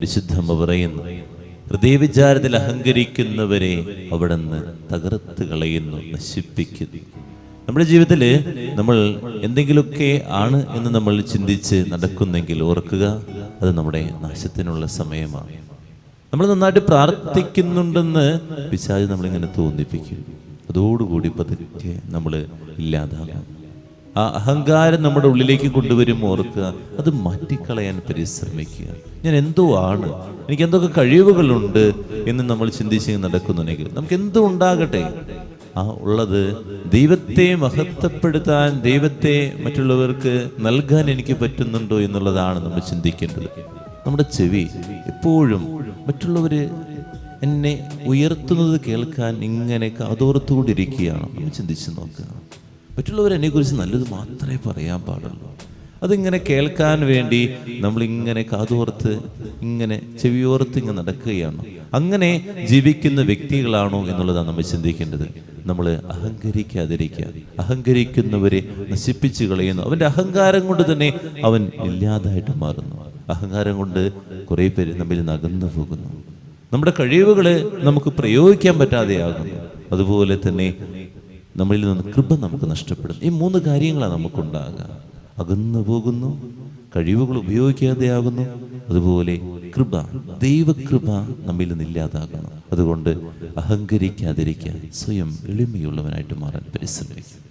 വിശുദ്ധമ്മ പറയുന്നു, ഹൃദയവിചാരത്തിൽ അഹങ്കരിക്കുന്നവരെ അവിടുന്ന് തകർത്ത് കളയുന്നു, നശിപ്പിക്കുന്നു. നമ്മുടെ ജീവിതത്തിൽ നമ്മൾ എന്തെങ്കിലുമൊക്കെ ആണ് എന്ന് നമ്മൾ ചിന്തിച്ച് നടക്കുന്നെങ്കിൽ ഓർക്കുക, അത് നമ്മുടെ നാശത്തിനുള്ള സമയമാണ്. നമ്മൾ നന്നായിട്ട് പ്രാർത്ഥിക്കുന്നുണ്ടെന്ന് പിശാച് നമ്മളിങ്ങനെ തോന്നിപ്പിക്കും. അതോടുകൂടി പതുക്കെ നമ്മൾ ഇല്ലാതാകാം. ആ അഹങ്കാരം നമ്മുടെ ഉള്ളിലേക്ക് കൊണ്ടുവരും. ഓർക്കുക, അത് മാറ്റിക്കളയാൻ പരിശ്രമിക്കുക. ഞാൻ എന്തോ ആണ്, എനിക്ക് എന്തൊക്കെ കഴിവുകളുണ്ട് എന്ന് നമ്മൾ ചിന്തിച്ച് നടക്കുന്നുണ്ടെങ്കിൽ നമുക്ക് എന്തോ ഉണ്ടാകട്ടെ, ആ ഉള്ളത് ദൈവത്തെ മഹത്വപ്പെടുത്താൻ, ദൈവത്തെ മറ്റുള്ളവർക്ക് നൽകാൻ എനിക്ക് പറ്റുന്നുണ്ടോ എന്നുള്ളതാണ് നമ്മൾ ചിന്തിക്കേണ്ടത്. നമ്മുടെ ചെവി എപ്പോഴും മറ്റുള്ളവർ എന്നെ ഉയർത്തുന്നത് കേൾക്കാൻ ഇങ്ങനെ കാതോർത്തുകൊണ്ടിരിക്കുകയാണ്. നമ്മൾ ചിന്തിച്ച് നോക്കുക. മറ്റുള്ളവരെന്നെക്കുറിച്ച് നല്ലത് മാത്രമേ പറയാൻ പാടുള്ളൂ. അതിങ്ങനെ കേൾക്കാൻ വേണ്ടി നമ്മളിങ്ങനെ കാതോർത്ത് ഇങ്ങനെ ചെവിയോർത്ത് ഇങ്ങനെ നടക്കുകയാണ്. അങ്ങനെ ജീവിക്കുന്ന വ്യക്തികളാണോ എന്നുള്ളതാണ് നമ്മൾ ചിന്തിക്കേണ്ടത്. നമ്മൾ അഹങ്കരിക്കാതിരിക്കുക. അഹങ്കരിക്കുന്നവരെ നശിപ്പിച്ചു കളയുന്നു. അവൻ്റെ അഹങ്കാരം കൊണ്ട് തന്നെ അവൻ ഇല്ലാതായിട്ട് മാറുന്നു. അഹങ്കാരം കൊണ്ട് കുറേ പേര് നമ്മിൽ അകന്നു പോകുന്നു. നമ്മുടെ കഴിവുകൾ നമുക്ക് പ്രയോഗിക്കാൻ പറ്റാതെയാകുന്നു. അതുപോലെ തന്നെ നമ്മളിൽ നിന്ന് കൃപ നമുക്ക് നഷ്ടപ്പെടുന്നു. ഈ 3 കാര്യങ്ങളാണ് നമുക്കുണ്ടാകുക. അകന്നു പോകുന്നു, കഴിവുകൾ ഉപയോഗിക്കാതെയാകുന്നു, അതുപോലെ കൃപ, ദൈവകൃപ നമ്മിൽ നിന്ന് ഇല്ലാതാകുന്നു. അതുകൊണ്ട് അഹങ്കരിക്കാതിരിക്കാൻ, സ്വയം എളിമയുള്ളവനായിട്ട് മാറാൻ പരിശ്രമിക്കും.